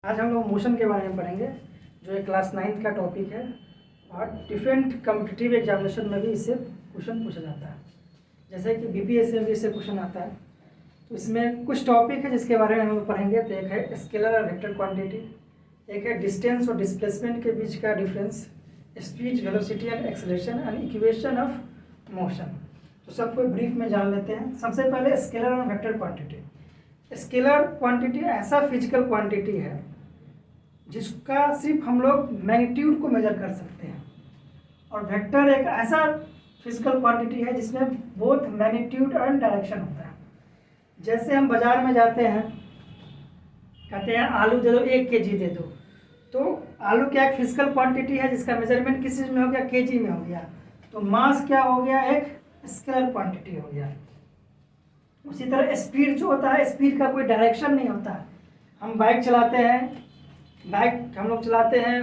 आज हम लोग मोशन के बारे में पढ़ेंगे, जो एक क्लास 9th का टॉपिक है और डिफरेंट कॉम्पिटिटिव एग्जामिनेशन में भी इससे क्वेश्चन पूछा जाता है। जैसे कि बीपीएससी में भी इससे क्वेश्चन आता है। तो इसमें कुछ टॉपिक है जिसके बारे में हम लोग पढ़ेंगे। तो एक है स्केलर और वेक्टर क्वांटिटी, एक है डिस्टेंस और डिस्प्लेसमेंट के बीच का difference, speed, velocity and acceleration and equation of motion. तो सबको ब्रीफ में जान लेते हैं। सबसे पहले स्केलर और वेक्टर क्वांटिटी। स्केलर क्वांटिटी ऐसा फिजिकल क्वांटिटी है जिसका सिर्फ हम लोग मैग्नीट्यूड को मेजर कर सकते हैं, और वेक्टर एक ऐसा फिजिकल क्वांटिटी है जिसमें बोथ मैग्नीट्यूड एंड डायरेक्शन होता है। जैसे हम बाजार में जाते हैं, कहते हैं आलू दे दो, 1 kg दे दो, तो आलू क्या एक फिजिकल क्वांटिटी है जिसका मेजरमेंट किस चीज़ में हो गया, केजी में हो गया। तो मास क्या हो गया, एक स्केलर क्वांटिटी हो गया। उसी तरह स्पीड जो होता है, स्पीड का कोई डायरेक्शन नहीं होता। हम बाइक चलाते हैं, बाइक हम लोग चलाते हैं,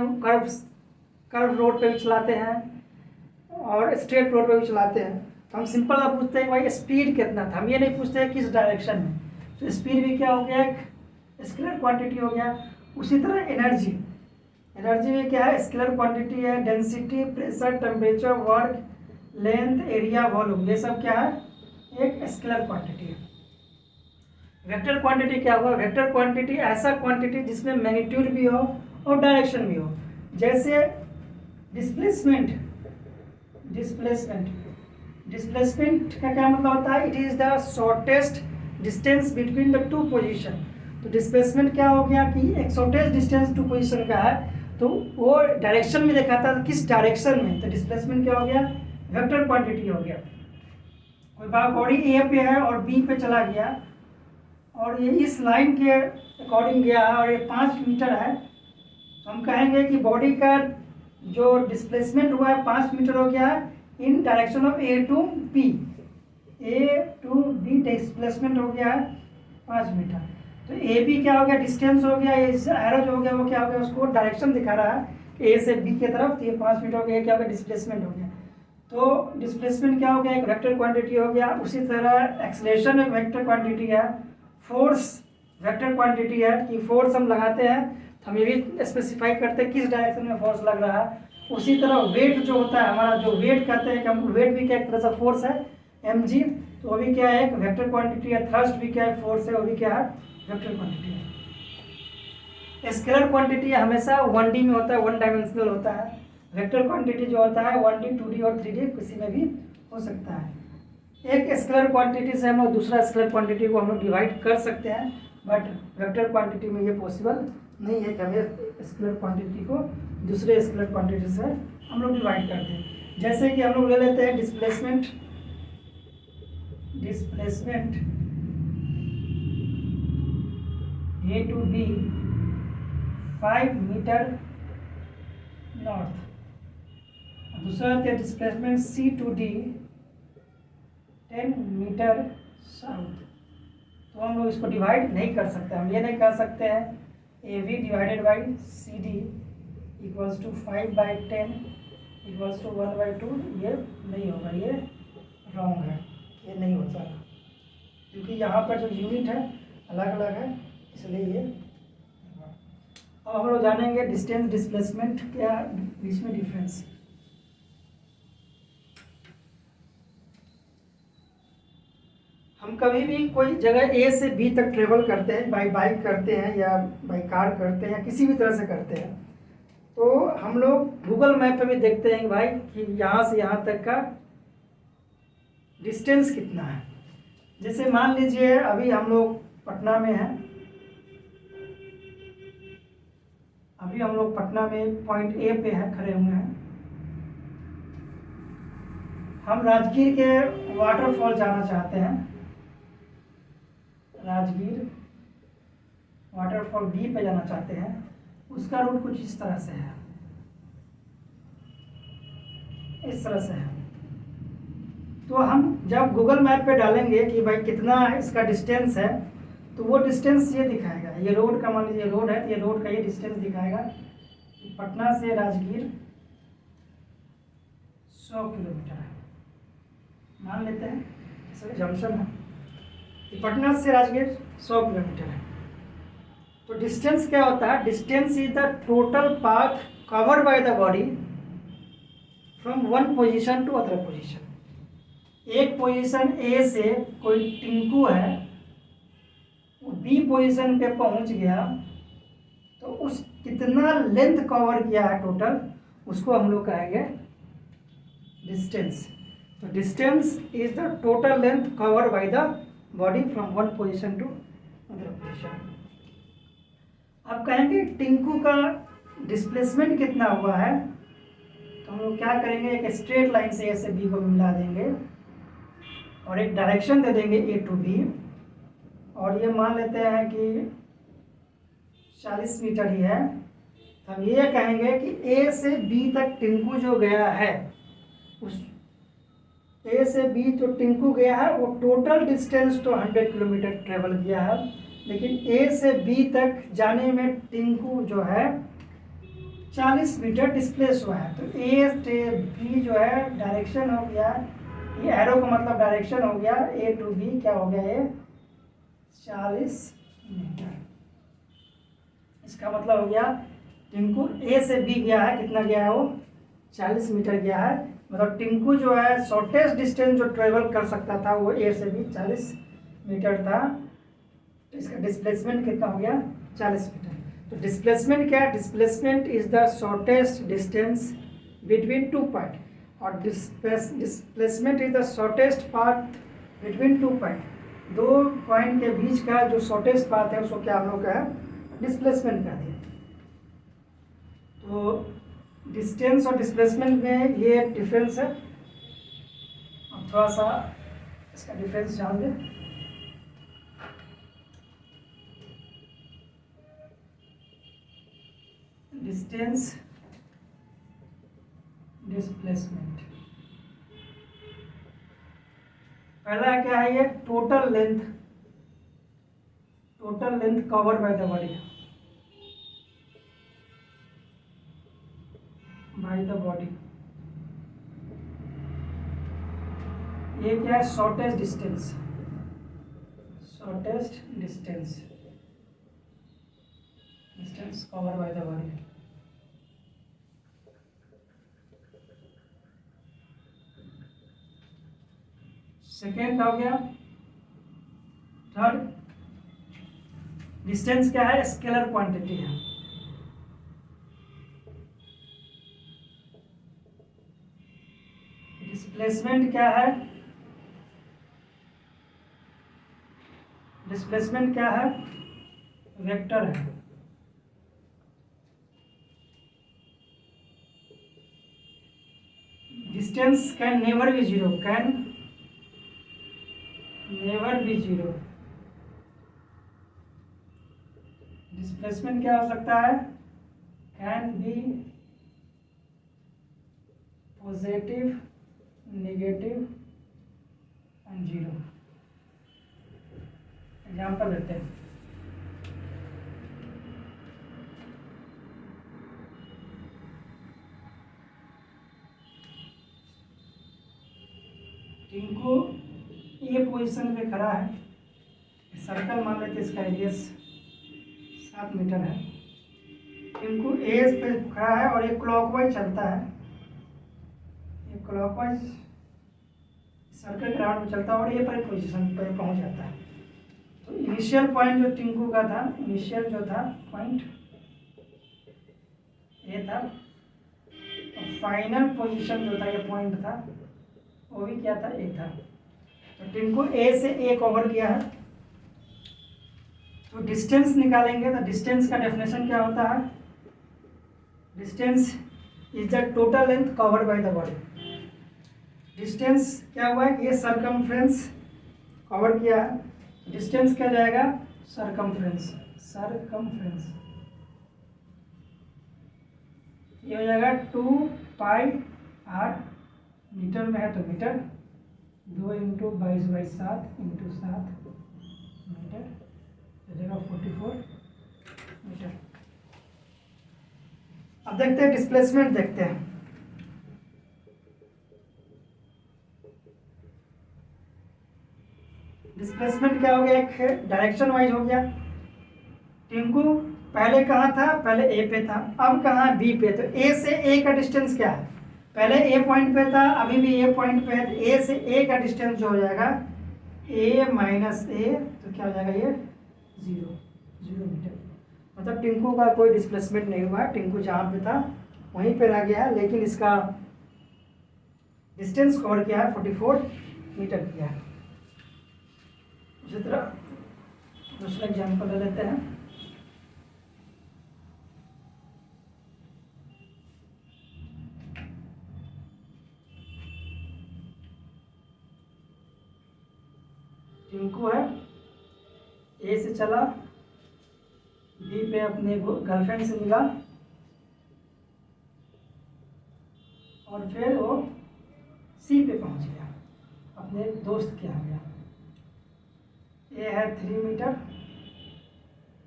कर्व रोड पे भी चलाते हैं और स्ट्रेट रोड पे भी चलाते हैं। तो हम सिंपल आप पूछते हैं भाई स्पीड कितना था, हम ये नहीं पूछते हैं किस डायरेक्शन में। तो स्पीड भी क्या हो गया, एक स्केलर क्वांटिटी हो गया। उसी तरह एनर्जी भी क्या है, स्केलर क्वांटिटी है। Density, pressure, temperature, work, length, area, volume, ये सब क्या है, एक स्केलर क्वांटिटी है। वेक्टर क्वांटिटी क्या हुआ, वेक्टर क्वांटिटी ऐसा क्वांटिटी जिसमें मैग्नीट्यूड भी हो और डायरेक्शन भी हो। जैसे डिस्प्लेसमेंट का क्या मतलब होता है, it is the shortest distance between the two position. तो डिस्प्लेसमेंट क्या हो गया कि एक शॉर्टेस्ट डिस्टेंस टू पोजीशन का है, तो वो डायरेक्शन में दिखाता है किस डायरेक्शन में। तो डिस्प्लेसमेंट क्या हो गया, वेक्टर क्वांटिटी हो गया। कोई बॉडी ए पे है और बी पे चला गया और ये इस लाइन के अकॉर्डिंग गया है और ये 5 मीटर है, तो हम कहेंगे कि बॉडी का जो डिस्प्लेसमेंट हुआ है 5 मीटर हो गया है in direction of A to B displacement हो गया है 5 मीटर। तो ए बी क्या हो गया, डिस्टेंस हो गया। ये एरो जो हो गया वो क्या हो गया, उसको डायरेक्शन दिखा रहा है ए से बी की तरफ। तो ये 5 मीटर हो गया, क्या हो गया, डिस्प्लेसमेंट हो गया। तो डिस्प्लेसमेंट क्या हो गया, एक वेक्टर क्वांटिटी हो गया। उसी तरह एक्सेलरेशन एक वेक्टर क्वांटिटी है। फोर्स वेक्टर क्वांटिटी है कि फोर्स हम लगाते हैं तो हम ये भी स्पेसिफाई करते हैं किस डायरेक्शन में फोर्स लग रहा है। उसी तरह वेट जो होता है हमारा, जो वेट कहते हैं कि हम वेट भी क्या एक तरह से फोर्स है, mg, तो वो भी क्या है, एक वेक्टर क्वांटिटी है। थ्रस्ट भी क्या है, फोर्स है, वो भी क्या है, वेक्टर क्वांटिटी है। स्केलर क्वांटिटी हमेशा 1D में होता है, 1 डायमेंशनल होता है। वेक्टर क्वांटिटी जो होता है 1D, 2D और 3D किसी में भी हो सकता है। एक स्केलर क्वांटिटी से हम लोग दूसरा स्केलर क्वांटिटी को हम लोग डिवाइड कर सकते हैं, बट वेक्टर क्वांटिटी में ये पॉसिबल नहीं है कि हमें स्केलर क्वांटिटी को दूसरे स्केलर क्वांटिटी से हम लोग डिवाइड कर दें। जैसे कि हम लोग ले लेते हैं displacement A to B 5 metre north, दूसरा है displacement C to D 10 metre south. तो हम लोग इसको डिवाइड नहीं कर सकते। हम ये नहीं कर सकते हैं A B divided by C D equals to 5/10 equals to 1/2। ये नहीं होगा, ये रॉन्ग है, ये नहीं होता क्योंकि यहाँ पर जो यूनिट है अलग अलग है, इसलिए ये। अब हम लोग जानेंगे डिस्टेंस डिस्प्लेसमेंट क्या बीच में डिफरेंस। हम कभी भी कोई जगह ए से बी तक ट्रेवल करते हैं, बाई बाइक करते हैं या बाई कार करते हैं या किसी भी तरह से करते हैं, तो हम लोग गूगल मैप पे भी देखते हैं कि भाई कि यहाँ से यहाँ तक का डिस्टेंस कितना है। जैसे मान लीजिए अभी हम लोग पटना में हैं, अभी हम लोग पटना में पॉइंट ए पे हैं, खड़े हुए हैं। हम राजगीर के वाटरफॉल जाना चाहते हैं, राजगीर वाटरफॉल बी पे जाना चाहते हैं। उसका रूट कुछ इस तरह से है, इस तरह से है। तो हम जब गूगल मैप पे डालेंगे कि भाई कितना इसका डिस्टेंस है, तो वो डिस्टेंस ये दिखाएगा। ये रोड का, मान लीजिए रोड है, तो ये रोड का ये डिस्टेंस दिखाएगा कि पटना से राजगीर 100 किलोमीटर है, मान लेते हैं, इसमें जंक्शन है। पटना से राजगीर 100 किलोमीटर है। तो डिस्टेंस क्या होता है? Distance is the total path covered by the body from one position to other position. एक पोजीशन ए से कोई टिंकू है, वो बी पोजीशन पे पहुंच गया, तो उस कितना लेंथ कवर किया है टोटल, उसको हम लोग कहेंगे डिस्टेंस। तो distance is the total length cover by the body from one position to other position. अब कहेंगे टिंकू का डिस्प्लेसमेंट कितना हुआ है, तो हम लोग क्या करेंगे, एक स्ट्रेट लाइन से ए से बी को मिला देंगे और एक डायरेक्शन दे देंगे ए टू बी, और ये मान लेते हैं कि 40 मीटर ही है। तो हम ये कहेंगे कि ए से बी तक टिंकू जो गया है, उस ए से बी जो टिंकू गया है वो टोटल डिस्टेंस तो 100 किलोमीटर ट्रेवल किया है, लेकिन ए से बी तक जाने में टिंकू जो है 40 मीटर डिस्प्लेस हुआ है। तो ए से बी जो है डायरेक्शन हो गया, ये एरो का मतलब डायरेक्शन हो गया, ए टू बी क्या हो गया, ये 40 मीटर। इसका मतलब हो गया टिंकू ए से बी गया है, कितना गया है वो 40 मीटर गया है। मतलब टिंकू जो है शॉर्टेस्ट डिस्टेंस जो ट्रेवल कर सकता था वो ए से बी 40 मीटर था। तो इसका डिस्प्लेसमेंट कितना हो गया 40 मीटर। तो डिस्प्लेसमेंट क्या है? Displacement is the shortest distance between two point, और displacement is the shortest path between two point. दो पॉइंट के बीच का जो शॉर्टेस्ट पाथ है उसको क्या हम लोग का डिस्प्लेसमेंट कहते हैं। तो डिस्टेंस और डिस्प्लेसमेंट में ये डिफरेंस है। अब थोड़ा सा इसका डिफरेंस जान दें। डिस्टेंस, डिस्प्लेसमेंट, पहला क्या है, ये total length, total length cover by the body, bye the body. ये क्या है? Shortest distance, shortest distance, distance cover by the body. Second हो गया। थर्ड, डिस्टेंस क्या है? स्केलर क्वांटिटी है। डिस्प्लेसमेंट क्या है? डिस्प्लेसमेंट क्या है? वेक्टर है। Distance can never be zero, can never be zero. Displacement क्या हो सकता है? Can be positive, negative and zero. Example देते हैं। टिंकू ए पोजीशन पे खड़ा है, सर्कल मान लेते, इसका रेडियस 7 मीटर है। टिंकू ए पे खड़ा है और एक क्लॉकवाइज चलता है, एक क्लॉकवाइज सर्कल के राउंड में चलता है और ए पर पोजीशन पर पहुंच जाता है। तो इनिशियल पॉइंट जो टिंकू का था, इनिशियल जो था पॉइंट ए था, और फाइनल पोजीशन जो था ये पॉइंट था वो भी क्या था? ए था। तो टिंकू ए से ए कवर किया है। तो डिस्टेंस निकालेंगे, तो डिस्टेंस का डेफिनेशन क्या होता है? Distance is the total length covered by the body. Distance क्या हुआ है कि ये सरकमफ्रेंस कवर किया है, डिस्टेंस क्या जाएगा? सरकमफ्रेंस, सरकमफ्रेंस ये हो जाएगा 2 पाई आर, मीटर में है तो मीटर, 2 इंटू 22/7 इंटू 7 मीटर, चलेगा 44 मीटर। अब देखते हैं डिस्प्लेसमेंट, देखते हैं। डिस्प्लेसमेंट क्या हो गया? एक डायरेक्शन वाइज हो गया, टिंकू पहले कहाँ था, पहले ए पे था, अब कहाँ बी पे। तो ए से ए का डिस्टेंस क्या है, पहले ए पॉइंट पे था, अभी भी ए पॉइंट पे है। तो ए से ए का डिस्टेंस जो हो जाएगा ए माइनस ए, तो क्या हो जाएगा ये 0 मीटर। मतलब टिंकू का कोई डिस्प्लेसमेंट नहीं हुआ, टिंकू जहाँ पे था वहीं पे रह गया है, लेकिन इसका डिस्टेंस कवर किया है 44 मीटर किया है। उसी तरह दूसरा एग्जाम्पल ले लेते हैं। टिंकू है, ए से चला, बी पे अपने गर्लफ्रेंड से मिला, और फिर वो सी पे पहुंच गया, अपने दोस्त के यहाँ गया। ए है 3 मीटर,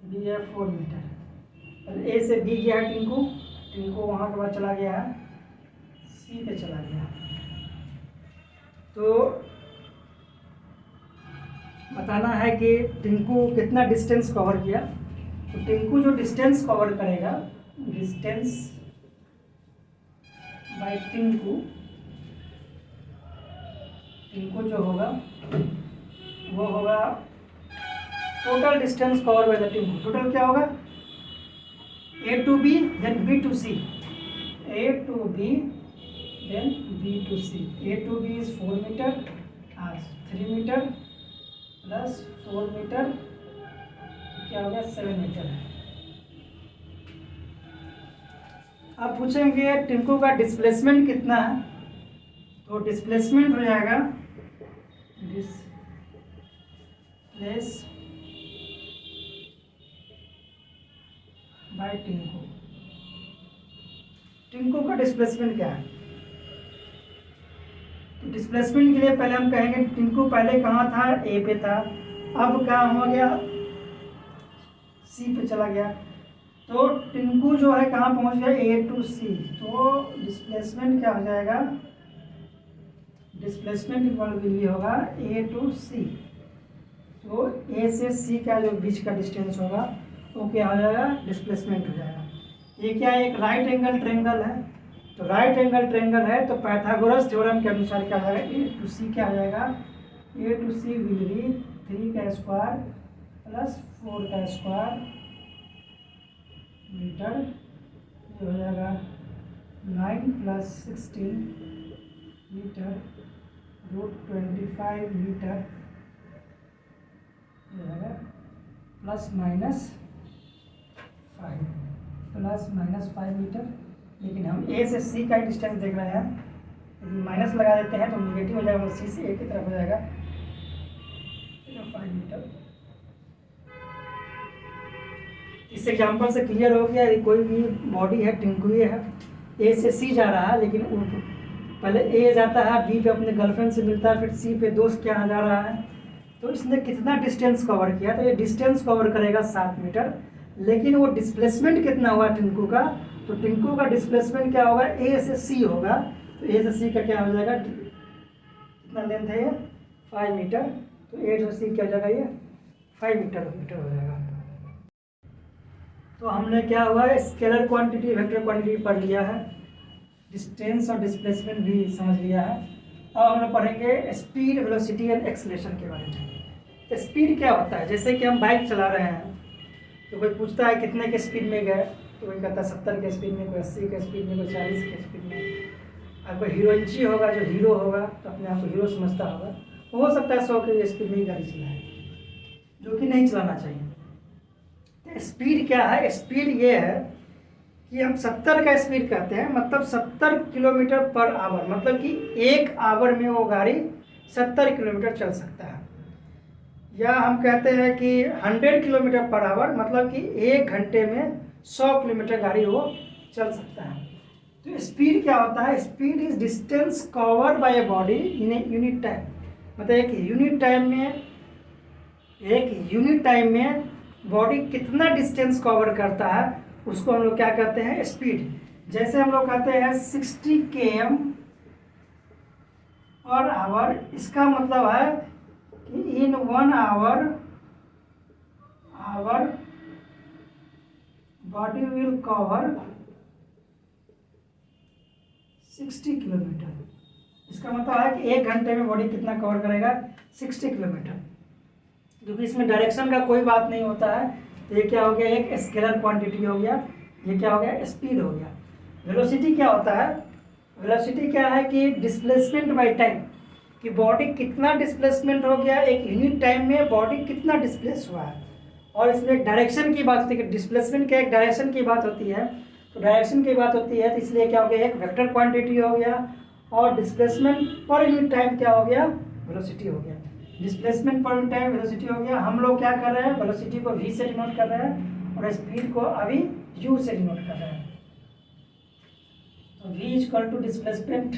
बी है 4 मीटर। अब ए से बी गया है टिंकू, टिंकू वहाँ के बाद चला गया है सी पे चला गया। तो बताना है कि टिंकू कितना डिस्टेंस कवर किया। तो टिंकू जो डिस्टेंस कवर करेगा, डिस्टेंस बाय टिंकू, टिंकू जो होगा वो होगा total distance cover by the Tinku. Total क्या होगा, A to B then B to C, A to B then B to C. A to B is 4 metre, 3 metre plus 4 metre, तो क्या हो गया 7 मीटर। अब पूछेंगे टिंकू का डिस्प्लेसमेंट कितना है, तो डिस्प्लेसमेंट हो जाएगा डिस्प्लेस बाय टिंकू। टिंकू का डिस्प्लेसमेंट क्या है, तो डिस्प्लेसमेंट के लिए पहले हम कहेंगे टिंकू पहले कहाँ था, ए पे था, अब कहाँ हो गया सी पे चला गया। तो टिंकू जो है कहाँ पहुँच गया, ए टू सी। तो डिस्प्लेसमेंट क्या हो जाएगा, डिस्प्लेसमेंट इक्वल वैल्यू होगा ए टू सी। तो ए से सी का जो बीच का डिस्टेंस होगा वो क्या हो जाएगा, डिस्प्लेसमेंट हो जाएगा। ये क्या है, एक राइट एंगल ट्रेंगल है। तो राइट एंगल ट्रेंगल है तो पाइथागोरस थ्योरम के अनुसार क्या हो जाएगा, ए टू सी क्या हो जाएगा, ए टू सी विल बी 3 का स्क्वायर प्लस 4 का स्क्वायर मीटर, ये हो जाएगा 9 प्लस 16 मीटर रूट 25 मीटर, ये हो जाएगा प्लस माइनस 5 मीटर। लेकिन हम ए से सी का डिस्टेंस देख रहे हैं, यदि माइनस लगा देते हैं तो निगेटिव हो जाएगा, सी से ए की तरफ हो जाएगा 5 मीटर। इस एग्जाम्पल से क्लियर हो गया, यदि कोई भी बॉडी है, टिंकू है, ए से सी जा रहा है, लेकिन पहले ए जाता है, बी पे अपने गर्लफ्रेंड से मिलता है, फिर सी पे दोस्त के यहाँ जा रहा है, तो इसने कितना डिस्टेंस कवर किया, तो ये डिस्टेंस कवर करेगा 7 मीटर। लेकिन वो डिस्प्लेसमेंट कितना हुआ टिंकू का, तो टिंकू का डिस्प्लेसमेंट क्या होगा, ए से सी होगा। तो ए से सी का क्या हो जाएगा, कितना लेंथ है ये 5 मीटर, तो ए से सी क्या हो जाएगा, ये 5 मीटर हो जाएगा। तो हमने क्या हुआ, स्केलर क्वांटिटी वेक्टर क्वांटिटी पढ़ लिया है, डिस्टेंस और डिस्प्लेसमेंट भी समझ लिया है। अब हम लोग पढ़ेंगे स्पीड, वेलोसिटी एंड एक्सेलरेशन के बारे में। स्पीड क्या होता है, जैसे कि हम बाइक चला रहे हैं तो कोई पूछता है कितने के स्पीड में गए, तो कोई कहता है 70 के स्पीड में, कोई 80 के स्पीड में, कोई 40 के स्पीड में। अब कोई हीरोइंची होगा, जो हीरो होगा तो अपने आप को हीरो समझता होगा, हो सकता है 100 के स्पीड में ही गाड़ी चलाए, जो कि नहीं चलाना चाहिए। तो स्पीड क्या है, स्पीड ये है कि हम 70 का स्पीड कहते हैं, मतलब 70 किलोमीटर पर आवर, मतलब कि 1 आवर में वो गाड़ी 70 किलोमीटर चल सकता है। या हम कहते हैं कि 100 किलोमीटर पर आवर, मतलब कि 1 घंटे में 100 किलोमीटर गाड़ी वो चल सकता है। तो स्पीड क्या होता है, speed is distance cover bye a body in a unit time. मतलब एक यूनिट टाइम में बॉडी कितना डिस्टेंस कवर करता है, उसको हम लोग क्या कहते हैं, स्पीड। जैसे हम लोग कहते हैं 60 km पर आवर, इसका मतलब है कि in 1 hour body will cover 60 kilometre. इसका मतलब है कि 1 घंटे में बॉडी कितना कवर करेगा? 60 किलोमीटर। क्योंकि इसमें डायरेक्शन का कोई बात नहीं होता है, तो ये क्या हो गया? एक स्केलर क्वांटिटी हो गया। ये क्या हो गया? स्पीड हो गया। वेलोसिटी क्या होता है? वेलोसिटी क्या है कि डिस्प्लेसमेंट बाय टाइम, कि बॉडी कितना डिस्प्लेसमेंट हो गया, एक यूनिट टाइम में बॉडी कितना डिस्प्लेस हुआ है। और इसमें डायरेक्शन की बात होती है कि डिस्प्लेसमेंट क्या, एक डायरेक्शन की बात होती है, तो डायरेक्शन की बात होती है, तो इसलिए क्या हो गया? एक वेक्टर क्वांटिटी हो गया, और डिस्प्लेसमेंट पर यूनिट टाइम क्या हो गया? वेलोसिटी हो गया। डिस्प्लेसमेंट पर यूनिट टाइम वेलोसिटी हो गया। हम लोग क्या कर रहे हैं? वेलोसिटी को v से डिनोट कर रहे हैं और स्पीड को अभी u से डिनोट कर रहे हैं। तो v equal to displacement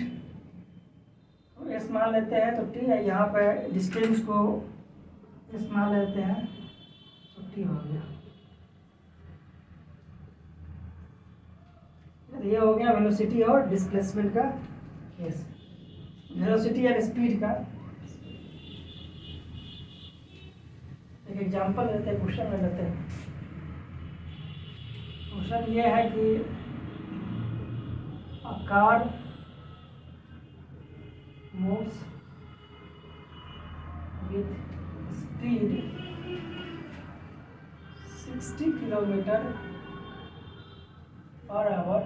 s मान लेते हैं, तो टी है। यहाँ पे डिस्टेंस को एस मान लेते हैं, तो टी हो गया। ये हो गया वेलोसिटी और डिस्प्लेसमेंट का केस। वेलोसिटी और स्पीड का एक एग्जांपल लेते हैं, क्वेश्चन में लेते हैं। क्वेश्चन ये है कि a car moves with speed 60 kilometer per hour.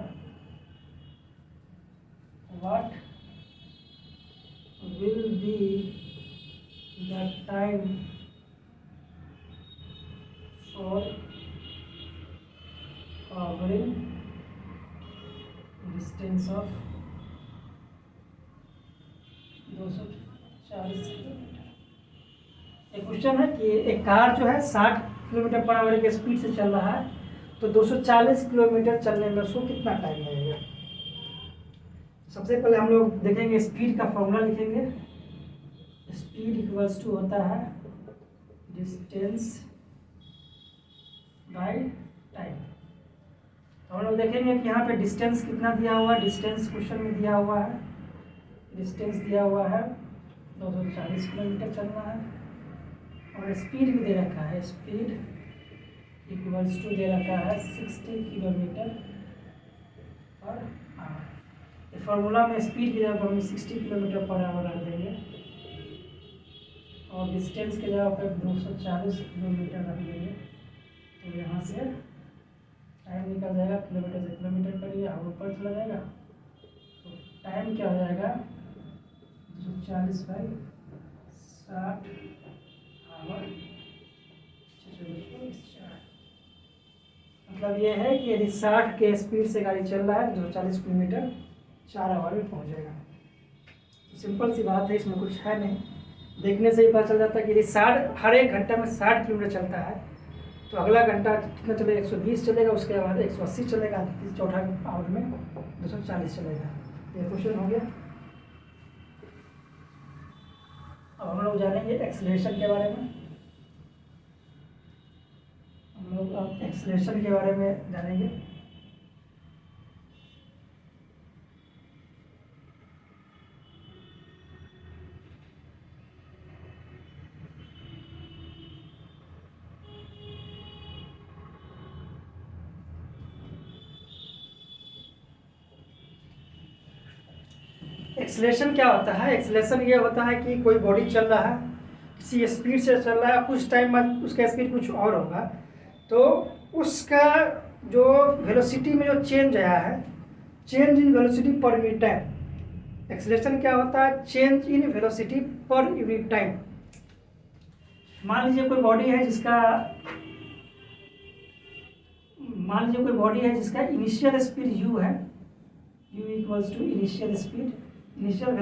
What will be the time for covering distance of 240 kilometre? एक क्वेश्चन है कि एक कार जो है 60 किलोमीटर पर आवर के स्पीड से चल रहा है, तो 240 किलोमीटर चलने में उसको कितना टाइम लगेगा? सबसे पहले हम लोग देखेंगे स्पीड का फॉर्मूला लिखेंगे। स्पीड इक्वल्स टू होता है डिस्टेंस बाय टाइम। तो हम लोग देखेंगे कि यहाँ पे डिस्टेंस कितना दिया हुआ है। डिस्टेंस क्वेश्चन में दिया हुआ है, डिस्टेंस दिया हुआ है 240 किलोमीटर चलना है, और स्पीड भी दे रखा है। स्पीड इक्वल्स टू दे रखा है 60 किलोमीटर पर आवर। इस फार्मूला में स्पीड की जगह हम 60 किलोमीटर पर आवर रख देंगे, और डिस्टेंस की जगह पर 240 किलोमीटर रख देंगे। तो यहाँ से टाइम निकल जाएगा, किलोमीटर से किलोमीटर पर, ये आवर पर चला जाएगा। तो टाइम क्या हो जाएगा? 240 बाई 60 आवर। मतलब ये है कि यदि 60 के स्पीड से गाड़ी चल रहा है 240 किलोमीटर 4 आवर में पहुंच जाएगा। तो सिंपल सी बात है, इसमें कुछ है नहीं, देखने से ही पता चल जाता है कि यदि 60 हर एक घंटा में 60 किलोमीटर चलता है, तो अगला घंटा कितना चलेगा? 120 चलेगा, उसके बाद 180 चलेगा, चौथा आवर में 240 चलेगा। ये क्वेश्चन हो गया। अब हम लोग जानेंगे एक्सेलरेशन के बारे में। हम लोग अब एक्सेलरेशन के बारे में जानेंगे। एक्सेलरेशन क्या होता है? एक्सेलरेशन ये होता है कि कोई बॉडी चल रहा है, किसी स्पीड से चल रहा है, कुछ टाइम बाद उसका स्पीड कुछ और होगा, तो उसका जो वेलोसिटी में जो चेंज आया है, change in velocity per unit time. Acceleration क्या होता है? Change in velocity per unit time. मान लीजिए कोई बॉडी है जिसका इनिशियल स्पीड u है, u equals to initial speed, initial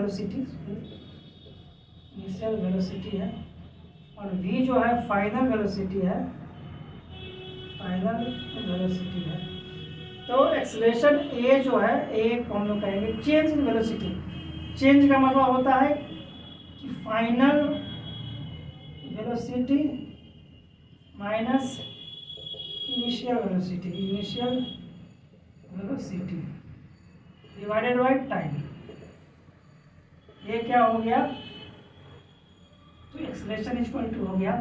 velocity है, और v जो है फाइनल वेलोसिटी है। तो एक्सेलरेशन a जो है, a को हम लोग कहेंगे चेंज इन वेलोसिटी। चेंज का मतलब होता है कि final velocity minus initial velocity divided by time. ये क्या हो गया? तो एक्सेलरेशन इक्वल टू हो गया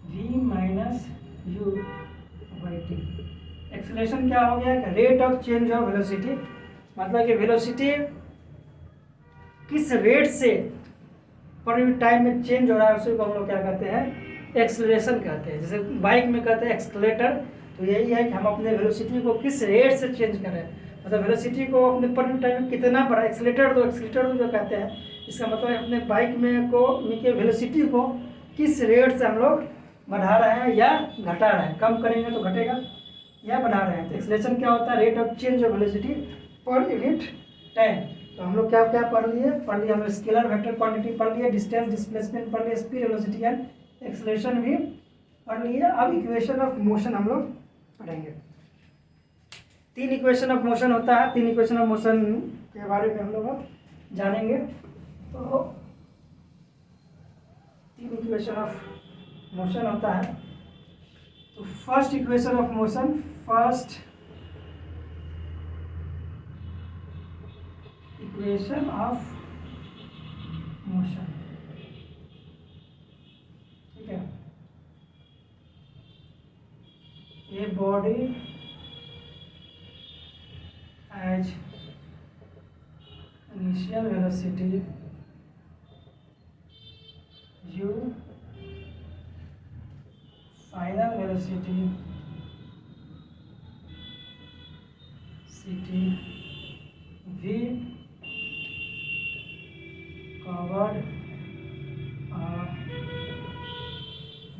v minus u by T. Acceleration क्या हो गया, rate of change of velocity, मतलब कि वेलोसिटी किस रेट से पर टाइम में चेंज हो रहा है उसी को हम लोग क्या कहते हैं, एक्सेलरेशन कहते हैं। जैसे बाइक में कहते हैं एक्सकलेटर, तो यही है कि हम अपने वेलोसिटी को किस रेट से चेंज करें, मतलब वेलोसिटी को अपने पर टाइम में कितना बढ़ा, एक्सेलेटर तो जो कहते हैं, इसका मतलब अपने बाइक में के वेलोसिटी को किस रेट से हम लोग बढ़ा रहे हैं या घटा रहे हैं, कम करेंगे तो घटेगा या बढ़ा रहे हैं। तो एक्सेलरेशन क्या होता है, rate of change of velocity per unit time. तो हम लोग क्या क्या पढ़ लिए हमने स्केलर वेक्टर क्वांटिटी पढ़ लिए, डिस्टेंस डिस्प्लेसमेंट पढ़ लिए, स्पीड वेलोसिटी एंड एक्सेलरेशन भी पढ़ लिए। अब इक्वेशन ऑफ मोशन हम लोग पढ़ेंगे। 3 इक्वेशन ऑफ मोशन होता है, 3 इक्वेशन ऑफ मोशन के बारे में हम लोग जानेंगे। तो 3 इक्वेशन ऑफ मोशन होता है। तो first equation of motion, first equation of motion, ठीक है। A body as initial velocity u, final velocity ct, v covered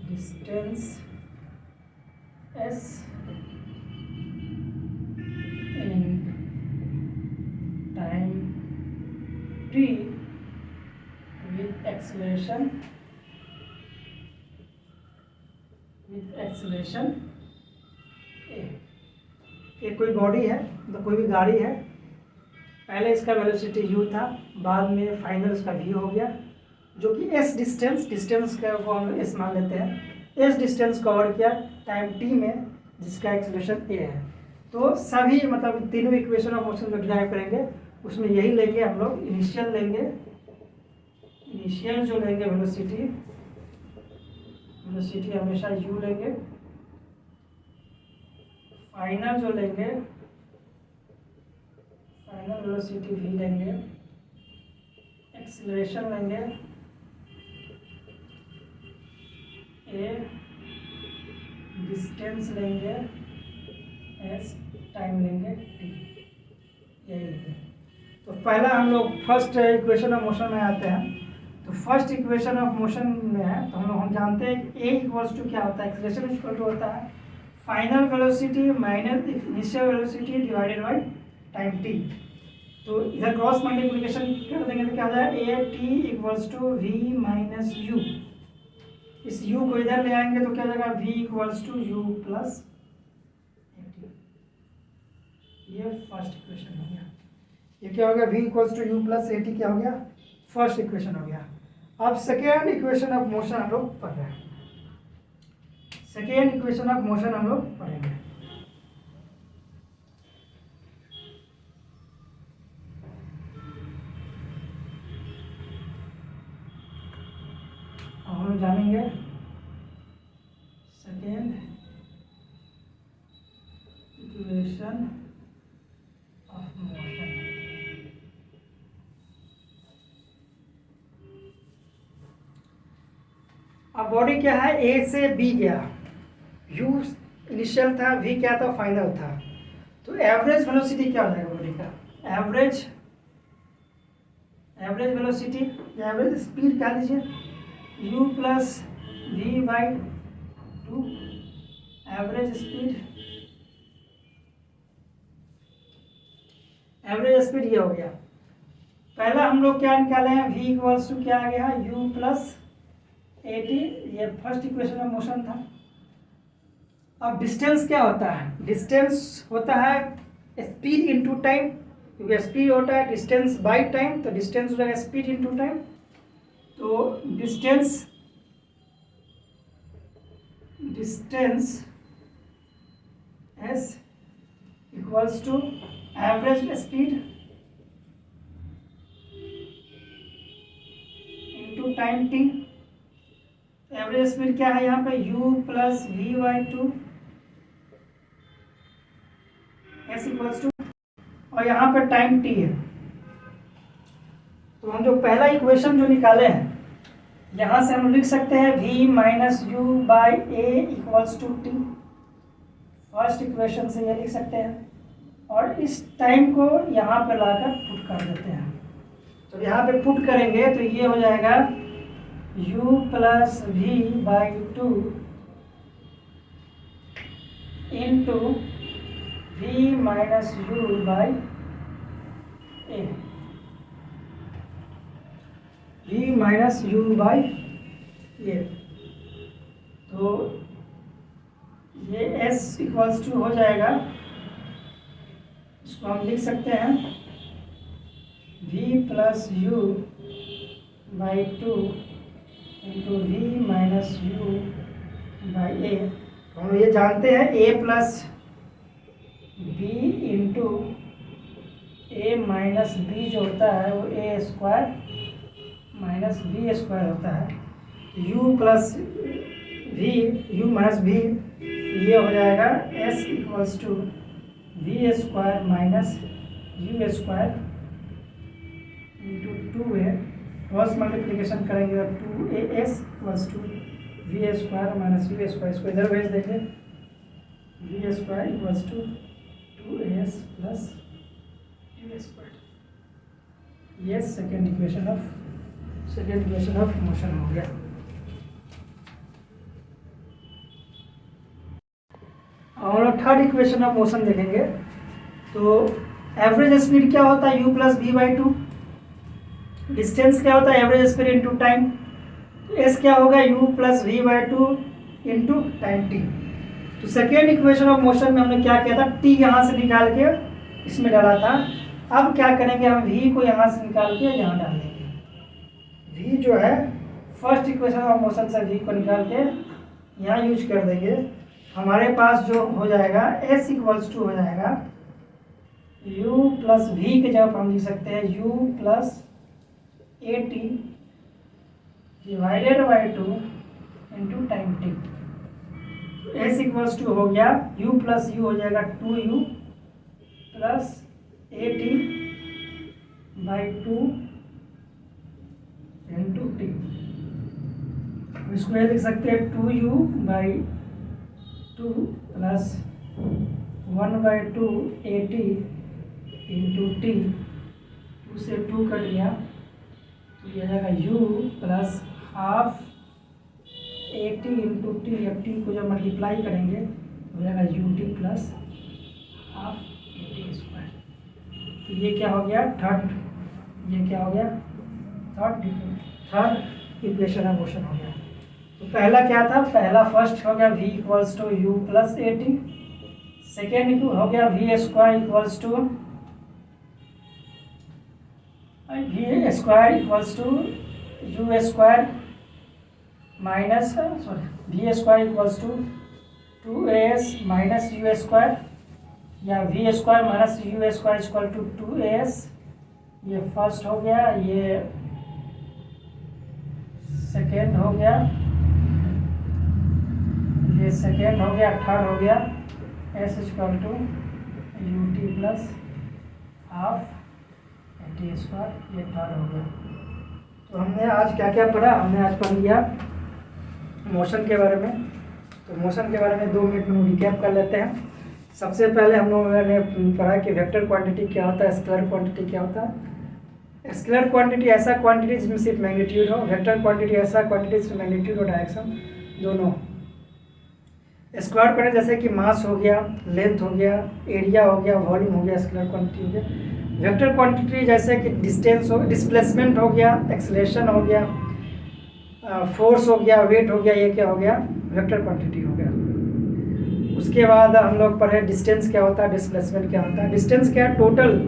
distance s in time t with acceleration a। ये कोई बॉडी है, मतलब कोई भी गाड़ी है, पहले इसका वेलोसिटी u था, बाद में फाइनल इसका v हो गया, जो कि s डिस्टेंस का को हम s मान लेते हैं, s डिस्टेंस कवर किया टाइम t में, जिसका एक्सेलरेशन a है। तो सभी मतलब तीनों इक्वेशन ऑफ मोशन जो डिराइव करेंगे उसमें यही लेंगे हम लोग, इनिशियल लेंगे, इनिशियल जो लेंगे वेलोसिटी हमेशा u लेंगे, फाइनल जो लेंगे फाइनल वेलोसिटी v लेंगे, एक्सेलरेशन लेंगे a, डिस्टेंस लेंगे s, टाइम लेंगे t, यही लेंगे। तो पहला हम लोग फर्स्ट इक्वेशन ऑफ मोशन में आते हैं। तो फर्स्ट इक्वेशन ऑफ मोशन में है, तो हम जानते हैं कि a इक्वल्स टू क्या होता है, एक्सेलरेशन इक्वल टू होता है final velocity minus initial velocity divided by time t। तो इधर क्रॉस मल्टीप्लिकेशन कर देंगे तो क्या हो जाएगा, a t equals to v minus u, इस u को इधर ले आएंगे तो क्या हो जाएगा, v equals to u plus a t। ये फर्स्ट इक्वेशन हो गया। ये क्या हो गया, v equals to u plus a t क्या हो गया, फर्स्ट इक्वेशन हो गया। अब सेकेंड इक्वेशन ऑफ मोशन हम लोग पढ़ रहे हैं, सेकेंड इक्वेशन ऑफ मोशन हम लोग पढ़ेंगे। हम लोग जानेंगे सेकेंड इक्वेशन ऑफ मोशन। अब बॉडी क्या है, ए से बी गया, u इनिशियल था, v क्या था, फाइनल था। तो एवरेज वेलोसिटी क्या हो जाएगा बॉडी का, एवरेज वेलोसिटी, एवरेज स्पीड क्या लीजिए, u plus v by 2, average speed, average speed ये हो गया। पहला हम लोग क्या निकाले हैं, v इक्वल्स टू क्या आ गया, u प्लस a t, ये फर्स्ट इक्वेशन ऑफ मोशन था। अब डिस्टेंस क्या होता है, डिस्टेंस होता है स्पीड इनटू टाइम, क्योंकि स्पीड होता है डिस्टेंस बाय टाइम, तो डिस्टेंस हो जाएगा स्पीड इनटू टाइम। तो distance s equals to average speed into time t। Average speed क्या है यहाँ पे, u plus v by 2 s equals to, और यहाँ पे टाइम टी है। तो हम जो पहला इक्वेशन जो निकाले हैं, यहाँ से हम लिख सकते हैं v minus you by a equals to t. First equation से ये लिख सकते हैं, और इस टाइम को यहाँ पे लाकर पुट कर देते हैं। तो यहाँ पे पुट करेंगे तो ये हो जाएगा u plus we by two into V minus you by A, v minus you by A. तो ये s इक्वल्स टू हो जाएगा, इसको हम लिख सकते हैं v plus U by two into V minus you by A. हम ये जानते हैं a plus B into A minus B जो होता है वो A square minus B square होता है। u plus V U minus B, ये हो जाएगा s equals to V square minus you square into two A. Cross multiplication करेंगे तो two A S equals to V square minus you square. इसको इधर भेज देंगे, v square equals to two A s plus u square. ये second equation of motion हो गया। और थर्ड इक्वेशन ऑफ मोशन देखेंगे तो एवरेज स्पीड क्या होता है, u plus v by two. Distance क्या होता है, average speed into time. s क्या होगा, u plus we by two into time t. तो सेकेंड इक्वेशन ऑफ मोशन में हमने क्या किया था, t यहाँ से निकाल के इसमें डाला था। अब क्या करेंगे, हम v को यहाँ से निकाल के यहाँ डाल देंगे। v जो है फर्स्ट इक्वेशन ऑफ मोशन से v को निकाल के यहाँ यूज कर देंगे। हमारे पास जो हो जाएगा s इक्वल्स टू हो जाएगा u प्लस वी के जगह हम लिख सकते हैं u plus A t divided by two into time t. s equals to हो गया u प्लस यू हो जाएगा 2u plus A t by two into t. इसको ये लिख सकते हैं 2u by two plus 1/2 a t into t. 2 से 2 कट गया तो ये जाएगा u plus half a t into t. अब टी को जब मल्टीप्लाई करेंगे हो जाएगा u t plus half a t square. तो ये क्या हो गया, ये क्या हो गया, थर्ड इक्वेशन ऑफ मोशन हो गया। तो पहला क्या था, पहला फर्स्ट हो गया v equals to U plus A T. Second हो गया V square equals to U square minus V square equals to 2as minus you square, या V square minus you square equal to 2as। ये first हो गया, ये second हो गया, ये सेकेंड हो गया, थर्ड हो गया s equal to u t plus half a t square. ये थर्ड हो गया। तो हमने आज क्या क्या पढ़ा, हमने आज पढ़ लिया मोशन के बारे में। तो मोशन के बारे में 2 मिनट में रिकैप कर लेते हैं। सबसे पहले हम लोगों ने पढ़ा कि वेक्टर क्वांटिटी क्या होता है, स्केलर क्वांटिटी क्या होता है। स्केलर क्वांटिटी ऐसा क्वांटिटी जिसमें सिर्फ मैग्नीट्यूड हो, वेक्टर क्वांटिटी ऐसा क्वांटिटी जिसमें मैग्नीट्यूड और डायरेक्शन दोनों। स्क्वायर क्वांटिटी जैसे कि मास हो गया, लेंथ हो गया, एरिया हो गया, वॉल्यूम हो गया, स्केलर क्वांटिटी हो गया। वेक्टर क्वांटिटी जैसे कि डिस्टेंस हो, डिस्प्लेसमेंट हो गया, एक्सेलरेशन हो गया, फोर्स हो गया, वेट हो गया, ये क्या हो गया, वेक्टर क्वांटिटी हो गया। उसके बाद हम लोग पढ़े डिस्टेंस क्या होता है, डिस्प्लेसमेंट क्या होता है। डिस्टेंस क्या है, total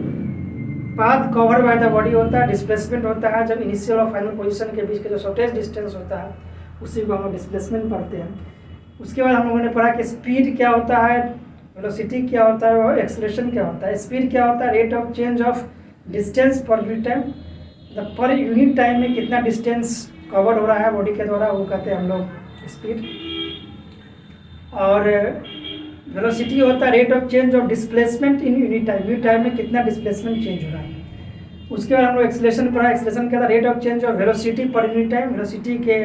path cover by the body होता है। डिस्प्लेसमेंट होता है जब इनिशियल और फाइनल पोजीशन के बीच का जो शॉर्टेस्ट डिस्टेंस होता है उसी को हम लोग डिस्प्लेसमेंट पढ़ते हैं। उसके बाद हम लोगों ने पढ़ा कि स्पीड क्या होता है, वेलोसिटी क्या होता है और एक्सेलरेशन क्या होता है। स्पीड क्या होता है, rate of change of distance पर यूनिट टाइम, पर यूनिट टाइम में कितना डिस्टेंस कवर हो रहा है बॉडी के द्वारा, वो कहते हैं हम लोग स्पीड। और वेलोसिटी होता है rate of change of displacement in unit time, unit time में कितना डिस्प्लेसमेंट चेंज हो रहा है। उसके बाद हम लोग एक्सेलरेशन पढ़ा, एक्सेलरेशन क्या था, rate of change of velocity per unit time, velocity के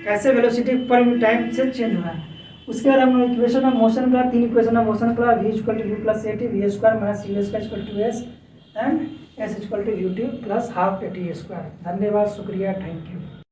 कैसे वेलोसिटी पर यूनिट टाइम से चेंज हो रहा है। उसके बाद हम लोग इक्वेशन ऑफ मोशन पढ़ा, 3 इक्वेशन ऑफ मोशन पढ़ा, v equal to u plus A t, v square minus you square equal to s and s equal to u t plus half a t square. धन्यवाद, शुक्रिया, thank you.